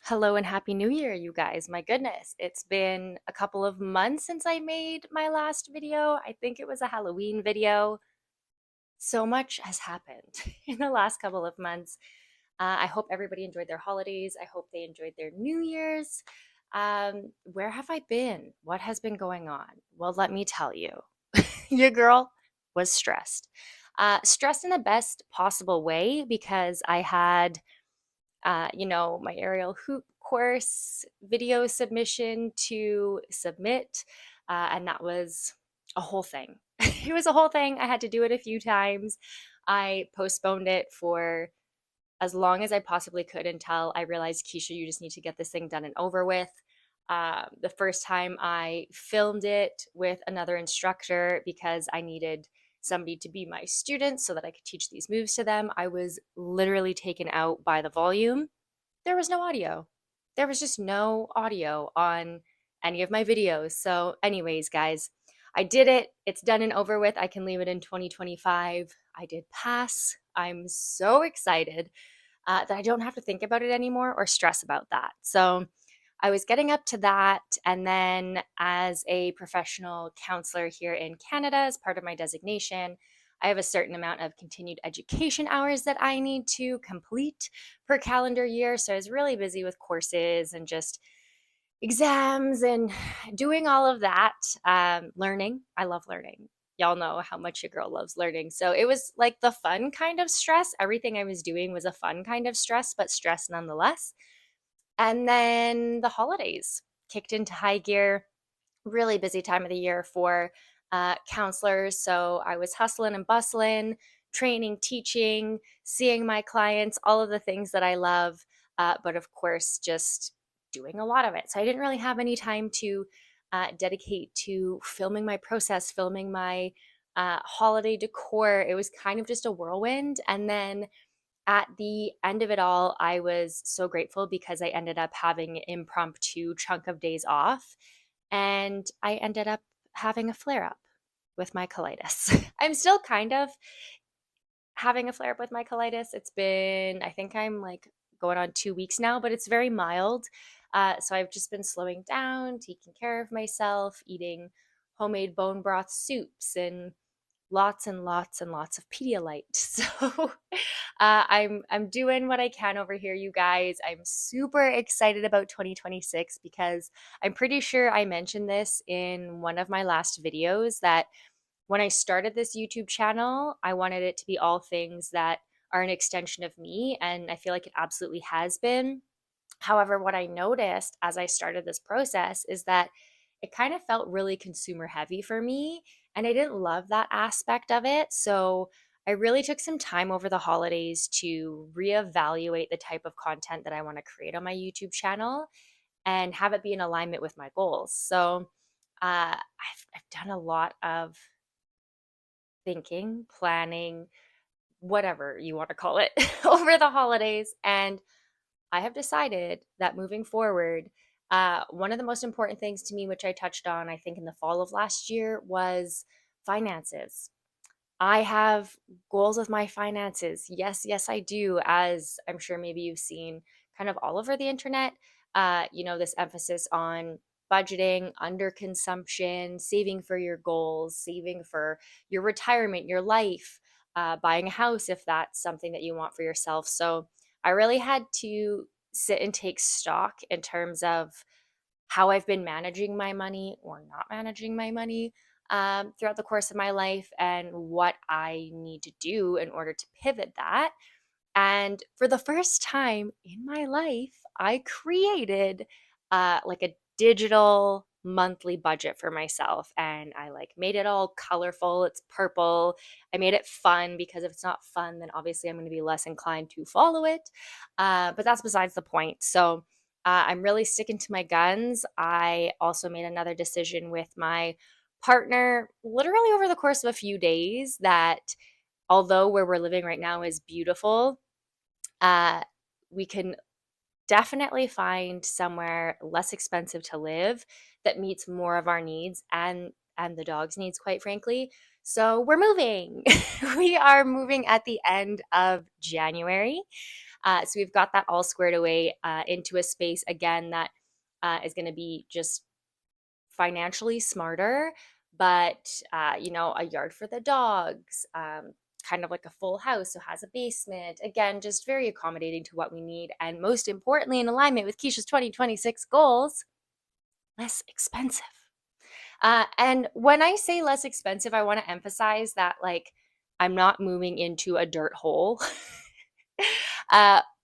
Hello and happy new year, you guys. My goodness, it's been a couple of months since I made my last video. I think it was a Halloween video. So much has happened in the last couple of months. I hope everybody enjoyed their holidays. I hope they enjoyed their New Year's. Where have I been? What has been going on? Well, let me tell you, your girl was stressed. Stressed in the best possible way because I had my aerial hoop course video submission to submit. And that was a whole thing. It was a whole thing. I had to do it a few times. I postponed it for as long as I possibly could until I realized, Keisha, you just need to get this thing done and over with. The first time I filmed it with another instructor because I needed somebody to be my student so that I could teach these moves to them, I was literally taken out by the volume. There was no audio. There was just no audio on any of my videos. So, anyways, guys, I did it. It's done and over with. I can leave it in 2025. I did pass. I'm so excited that I don't have to think about it anymore or stress about that. So, I was getting up to that. And then, as a professional counselor here in Canada, as part of my designation, I have a certain amount of continued education hours that I need to complete per calendar year. So I was really busy with courses and just exams and doing all of that. Learning. I love learning. Y'all know how much your girl loves learning. So it was like the fun kind of stress. Everything I was doing was a fun kind of stress, but stress nonetheless. And then the holidays kicked into high gear. Really busy time of the year for counselors. So I was hustling and bustling, training, teaching, seeing my clients, all of the things that I love. But of course, just doing a lot of it. So I didn't really have any time to dedicate to filming my process, filming my holiday decor. It was kind of just a whirlwind. And then at the end of it all, I was so grateful because I ended up having an impromptu chunk of days off and I ended up having a flare up with my colitis. I'm still kind of having a flare up with my colitis. It's been, I think I'm like going on 2 weeks now, but it's very mild. So I've just been slowing down, taking care of myself, eating homemade bone broth soups and lots and lots of Pedialyte. So I'm doing what I can over here, you guys. I'm super excited about 2026 because I'm pretty sure I mentioned this in one of my last videos that when I started this YouTube channel, I wanted it to be all things that are an extension of me, and I feel like it absolutely has been. However, what I noticed as I started this process is that it kind of felt really consumer heavy for me, and I didn't love that aspect of it. So I really took some time over the holidays to reevaluate the type of content that I want to create on my YouTube channel and have it be in alignment with my goals. So I've done a lot of thinking, planning, whatever you want to call it, over the holidays. And I have decided that moving forward, one of the most important things to me, which I touched on, I think, in the fall of last year, was finances. I have goals with my finances. Yes, yes, I do. As I'm sure maybe you've seen kind of all over the internet, this emphasis on budgeting, under consumption, saving for your goals, saving for your retirement, your life, buying a house if that's something that you want for yourself. So I really had to sit and take stock in terms of how I've been managing my money or not managing my money throughout the course of my life and what I need to do in order to pivot that. And for the first time in my life, I created like a digital monthly budget for myself and I like made it all colorful. It's purple. I made it fun because if it's not fun, then obviously I'm going to be less inclined to follow it. But that's besides the point. So I'm really sticking to my guns. I also made another decision with my partner literally over the course of a few days that although where we're living right now is beautiful, uh, we can definitely find somewhere less expensive to live that meets more of our needs and the dog's needs, quite frankly. So we're moving. We are moving at the end of January. So we've got that all squared away into a space again that is going to be just financially smarter, but a yard for the dogs, kind of like a full house, so has a basement. Again, just very accommodating to what we need, and most importantly, in alignment with Keisha's 2026 goals, less expensive. And when I say less expensive, I want to emphasize that like I'm not moving into a dirt hole.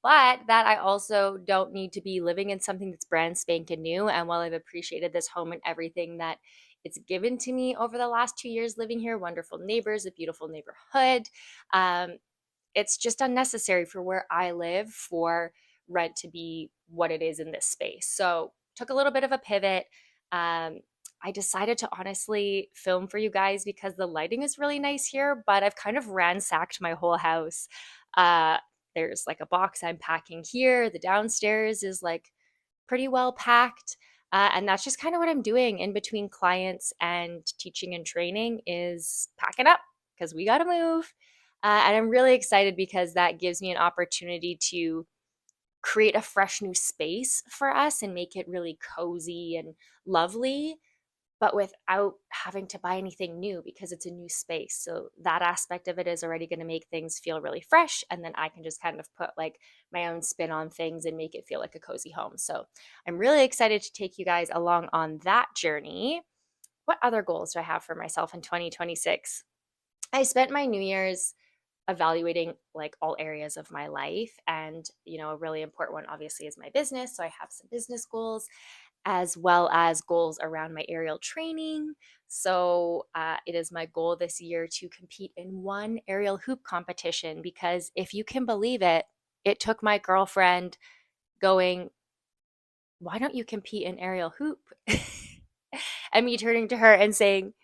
But that I also don't need to be living in something that's brand spanking new. And while I've appreciated this home and everything that it's given to me over the last 2 years living here, wonderful neighbors, a beautiful neighborhood, um, it's just unnecessary for where I live for rent to be what it is in this space. So took a little bit of a pivot. I decided to honestly film for you guys because the lighting is really nice here, but I've kind of ransacked my whole house. Uh, there's like a box I'm packing here. The downstairs is like pretty well packed. And that's just kind of what I'm doing in between clients and teaching and training is packing up because we got to move. And I'm really excited because that gives me an opportunity to create a fresh new space for us and make it really cozy and lovely, but without having to buy anything new because it's a new space. So that aspect of it is already going to make things feel really fresh. And then I can just kind of put like my own spin on things and make it feel like a cozy home. So I'm really excited to take you guys along on that journey. What other goals do I have for myself in 2026? I spent my New Year's evaluating like all areas of my life, and a really important one obviously is my business. So I have some business goals as well as goals around my aerial training. So it is my goal this year to compete in one aerial hoop competition, because if you can believe it, it took my girlfriend going, why don't you compete in aerial hoop? And me turning to her and saying,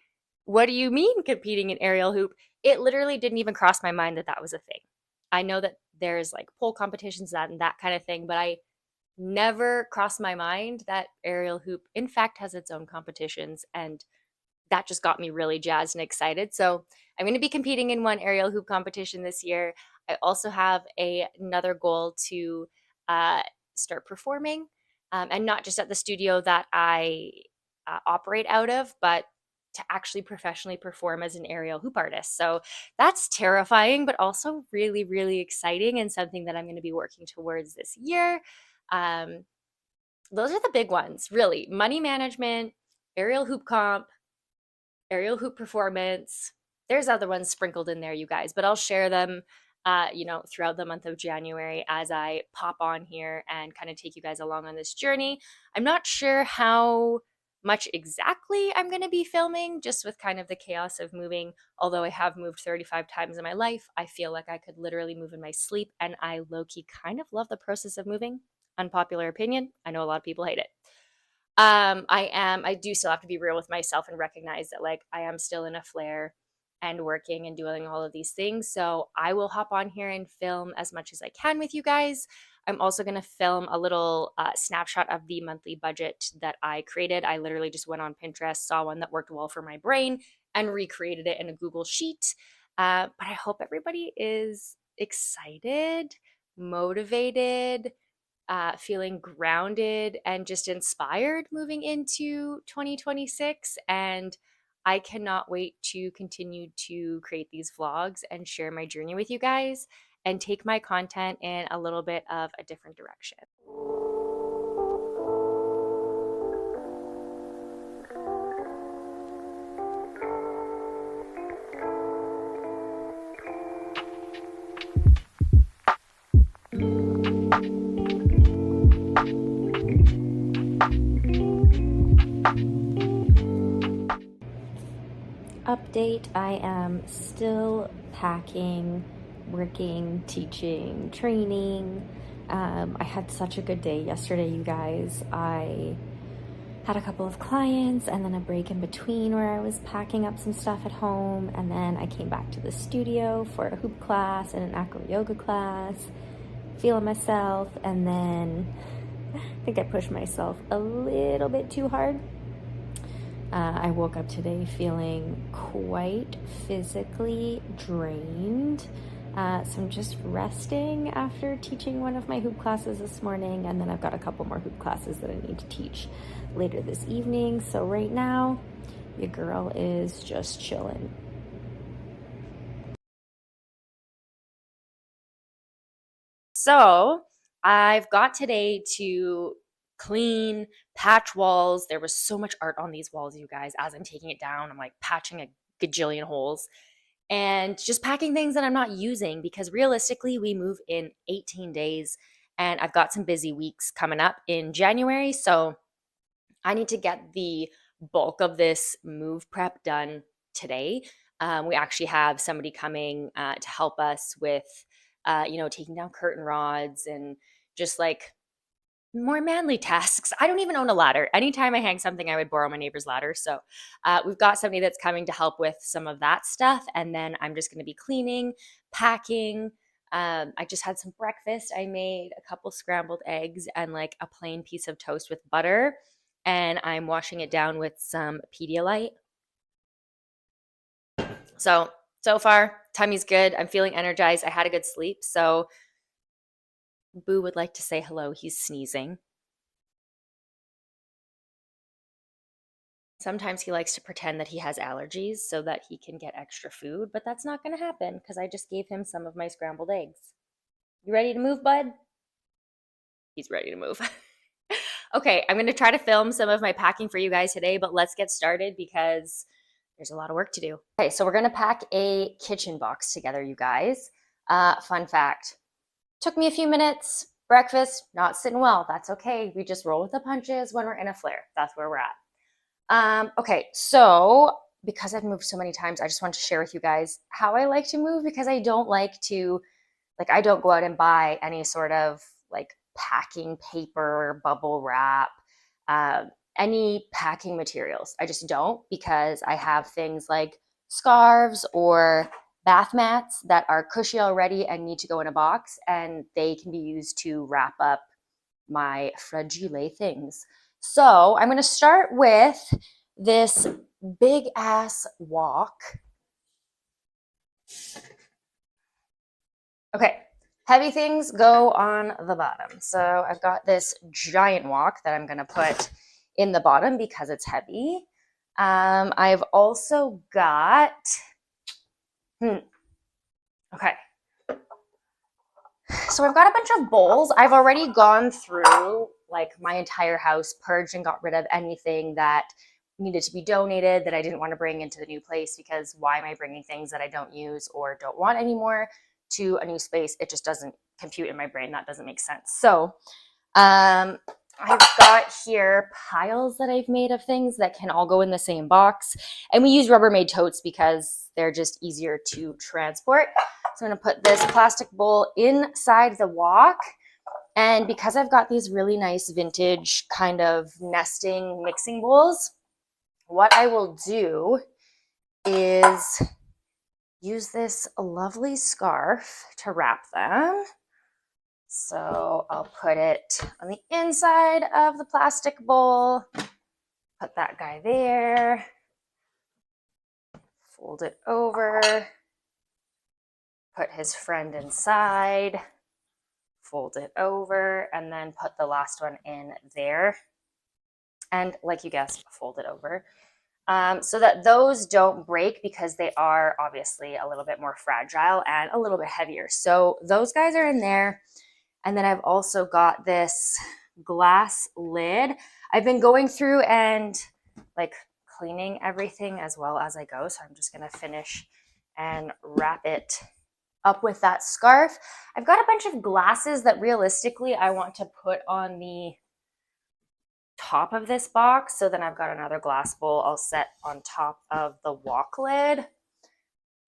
what do you mean competing in aerial hoop? It literally didn't even cross my mind that that was a thing. I know that there's like pole competitions and that kind of thing, but I never crossed my mind that aerial hoop in fact has its own competitions, and that just got me really jazzed and excited. So I'm going to be competing in one aerial hoop competition this year. I also have another goal to uh, start performing, and not just at the studio that I operate out of, but to actually professionally perform as an aerial hoop artist. So that's terrifying, but also really, really exciting and something that I'm going to be working towards this year. Um, those are the big ones, really. Money management, aerial hoop comp, aerial hoop performance. There's other ones sprinkled in there, you guys, but I'll share them, throughout the month of January as I pop on here and kind of take you guys along on this journey. I'm not sure how much exactly I'm going to be filming, just with kind of the chaos of moving. Although I have moved 35 times in my life, I feel like I could literally move in my sleep, and I low-key kind of love the process of moving. Unpopular opinion. I know a lot of people hate it. I do still have to be real with myself and recognize that like I am still in a flare and working and doing all of these things. So I will hop on here and film as much as I can with you guys. I'm also going to film a little snapshot of the monthly budget that I created. I literally just went on Pinterest, saw one that worked well for my brain, and recreated it in a Google Sheet. But I hope everybody is excited, motivated, feeling grounded and just inspired moving into 2026. And I cannot wait to continue to create these vlogs and share my journey with you guys and take my content in a little bit of a different direction. Update, I am still packing, working, teaching, training. I had such a good day yesterday, you guys. I had a couple of clients and then a break in between where I was packing up some stuff at home, and then I came back to the studio for a hoop class and an acro yoga class, feeling myself, and then I think I pushed myself a little bit too hard. I woke up today feeling quite physically drained. So I'm just resting after teaching one of my hoop classes this morning, and then I've got a couple more hoop classes that I need to teach later this evening. So right now, your girl is just chilling. So I've got today to clean, patch walls. There was so much art on these walls, you guys. As I'm taking it down, I'm like patching a gajillion holes and just packing things that I'm not using because realistically, we move in 18 days and I've got some busy weeks coming up in January. So I need to get the bulk of this move prep done today. We actually have somebody coming to help us with, taking down curtain rods and just like more manly tasks. I don't even own a ladder. Anytime I hang something, I would borrow my neighbor's ladder. So we've got somebody that's coming to help with some of that stuff. And then I'm just going to be cleaning, packing. I just had some breakfast. I made a couple scrambled eggs and like a plain piece of toast with butter. And I'm washing it down with some Pedialyte. So far, tummy's good. I'm feeling energized. I had a good sleep. So Boo would like to say hello. He's sneezing. Sometimes he likes to pretend that he has allergies so that he can get extra food, but that's not going to happen because I just gave him some of my scrambled eggs. You ready to move, bud? He's ready to move. Okay, I'm going to try to film some of my packing for you guys today, but let's get started because there's a lot of work to do. Okay, so we're going to pack a kitchen box together, you guys. Fun fact, took me a few minutes. Breakfast, not sitting well. That's okay. We just roll with the punches when we're in a flare. That's where we're at. Okay, so because I've moved so many times, I just want to share with you guys how I like to move because I don't like to, I don't go out and buy any sort of like packing paper, bubble wrap, uh, any packing materials. I just don't because I have things like scarves or bath mats that are cushy already and need to go in a box, and they can be used to wrap up my fragile things. So I'm going to start with this big ass wok. Okay, heavy things go on the bottom. So I've got this giant wok that I'm going to put in the bottom because it's heavy. I've also got, okay. So I've got a bunch of bowls. I've already gone through like my entire house, purged and got rid of anything that needed to be donated that I didn't want to bring into the new place because why am I bringing things that I don't use or don't want anymore to a new space? It just doesn't compute in my brain. That doesn't make sense. So I've got here piles that I've made of things that can all go in the same box. And we use Rubbermaid totes because they're just easier to transport. So I'm going to put this plastic bowl inside the wok. And because I've got these really nice vintage kind of nesting mixing bowls, what I will do is use this lovely scarf to wrap them. So I'll put it on the inside of the plastic bowl, put that guy there, fold it over, put his friend inside, fold it over, and then put the last one in there. And like you guessed, fold it over. So that those don't break because they are obviously a little bit more fragile and a little bit heavier. So those guys are in there. And then I've also got this glass lid. I've been going through and like cleaning everything as well as I go. So I'm just going to finish and wrap it up with that scarf. I've got a bunch of glasses that realistically I want to put on the top of this box. So then I've got another glass bowl I'll set on top of the wok lid.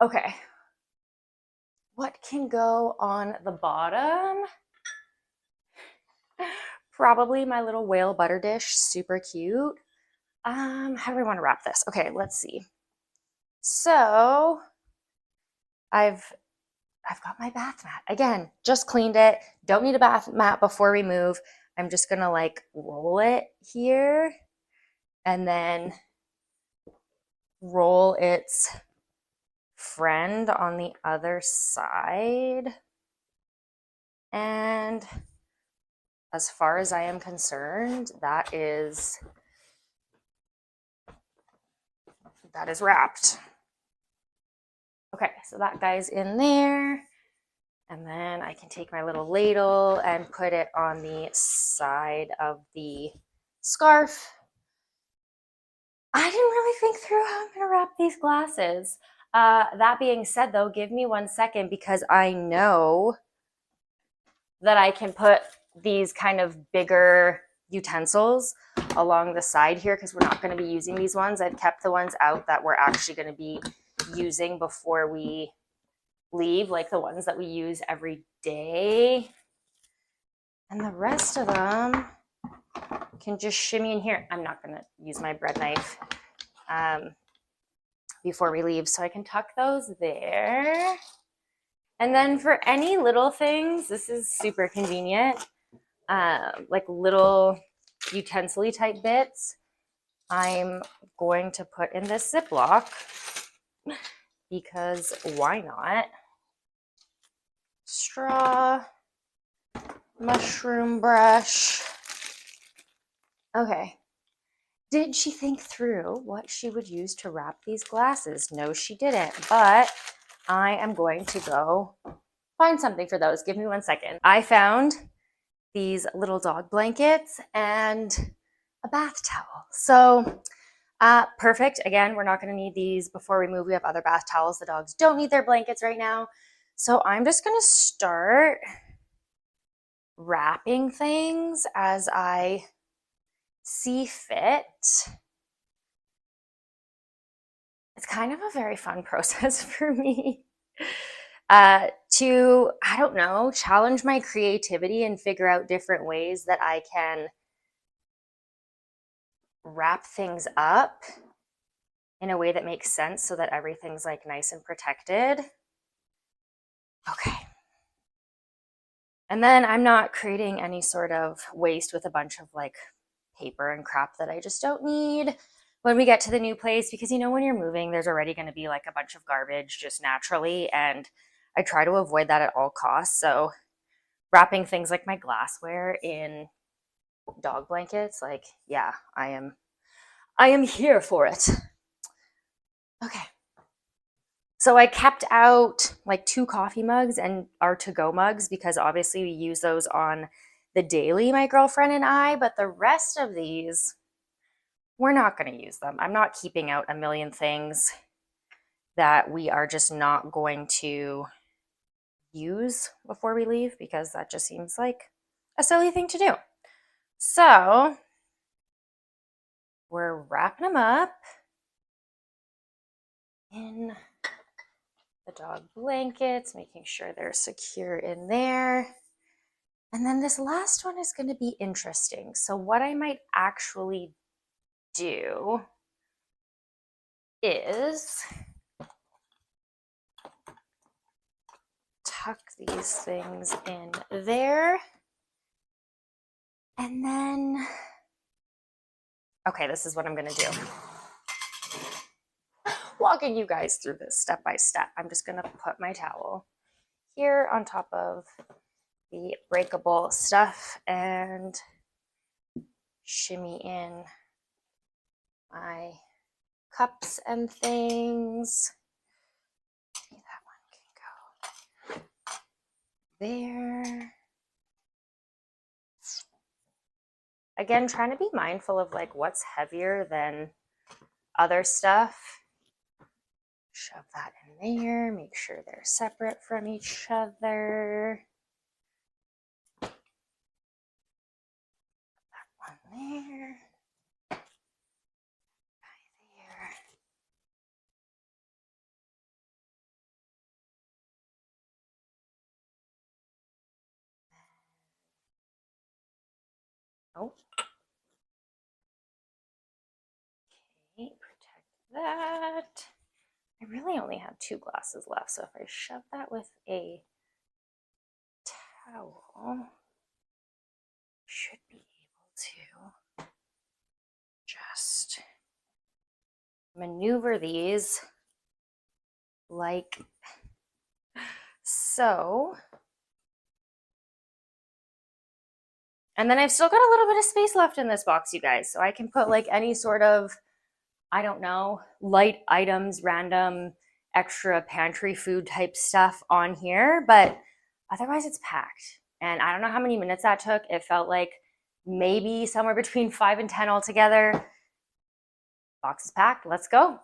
Okay. What can go on the bottom? Probably my little whale butter dish, super cute. How do we want to wrap this? Okay, let's see. So I've got my bath mat. Again, just cleaned it. Don't need a bath mat before we move. I'm just gonna like roll it here and then roll its friend on the other side. And as far as I am concerned, that is wrapped. Okay, so that guy's in there. And then I can take my little ladle and put it on the side of the scarf. I didn't really think through how I'm going to wrap these glasses. That being said, though, give me 1 second because I know that I can put these kind of bigger utensils along the side here because we're not going to be using these ones. I've kept the ones out that we're actually going to be using before we leave, like the ones that we use every day. And the rest of them can just shimmy in here. I'm not going to use my bread knife before we leave, so I can tuck those there. And then for any little things, this is super convenient, like little utensil-y type bits, I'm going to put in this Ziploc because why not? Straw, mushroom brush. Okay. Did she think through what she would use to wrap these glasses? No, she didn't, but I am going to go find something for those. Give me 1 second. I found these little dog blankets and a bath towel. So perfect. Again, we're not going to need these before we move. We have other bath towels. The dogs don't need their blankets right now. So I'm just going to start wrapping things as I see fit. It's kind of a very fun process for me to, I don't know, challenge my creativity and figure out different ways that I can wrap things up in a way that makes sense so that everything's like nice and protected. Okay. And then I'm not creating any sort of waste with a bunch of like paper and crap that I just don't need when we get to the new place, because you know when you're moving there's already going to be like a bunch of garbage just naturally, and I try to avoid that at all costs. So wrapping things like my glassware in dog blankets, like, yeah, I am here for it. Okay. So I kept out like 2 coffee mugs and our to-go mugs because obviously we use those on the daily, my girlfriend and I, but the rest of these, we're not going to use them. I'm not keeping out a million things that we are just not going to use before we leave because that just seems like a silly thing to do. So we're wrapping them up in the dog blankets, making sure they're secure in there. And then this last one is going to be interesting. So what I might actually do is tuck these things in there. And then, okay, this is what I'm going to do. Walking you guys through this step by step. I'm just going to put my towel here on top of the breakable stuff and shimmy in my cups and things. Maybe that one can go there. Again, trying to be mindful of like what's heavier than other stuff. Shove that in there, make sure they're separate from each other. That one there. There. Oh. Okay, protect that. I really only have 2 glasses left, so if I shove that with a towel, should be able to just maneuver these like so. And then I've still got a little bit of space left in this box, you guys. So I can put like any sort of, I don't know, light items, random extra pantry food type stuff on here. But otherwise, it's packed. And I don't know how many minutes that took. It felt like maybe somewhere between 5 and 10 altogether. Box is packed. Let's go.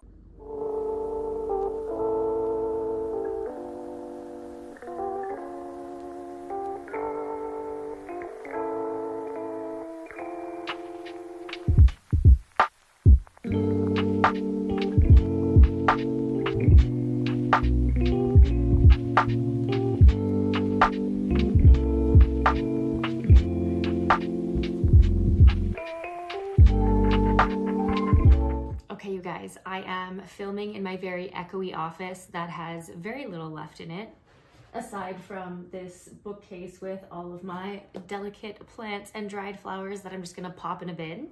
Okay, you guys, I am filming in my very echoey office that has very little left in it, aside from this bookcase with all of my delicate plants and dried flowers that I'm just gonna pop in a bin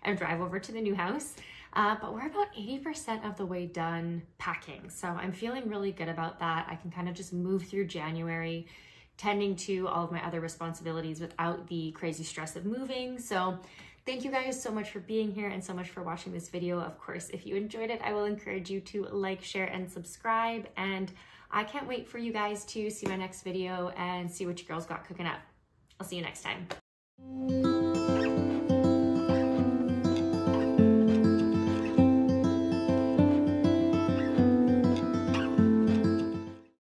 and drive over to the new house. But we're about 80% of the way done packing. So I'm feeling really good about that. I can kind of just move through January, tending to all of my other responsibilities without the crazy stress of moving. So thank you guys so much for being here and so much for watching this video. Of course, if you enjoyed it, I will encourage you to like, share, and subscribe. And I can't wait for you guys to see my next video and see what your girls got cooking up. I'll see you next time.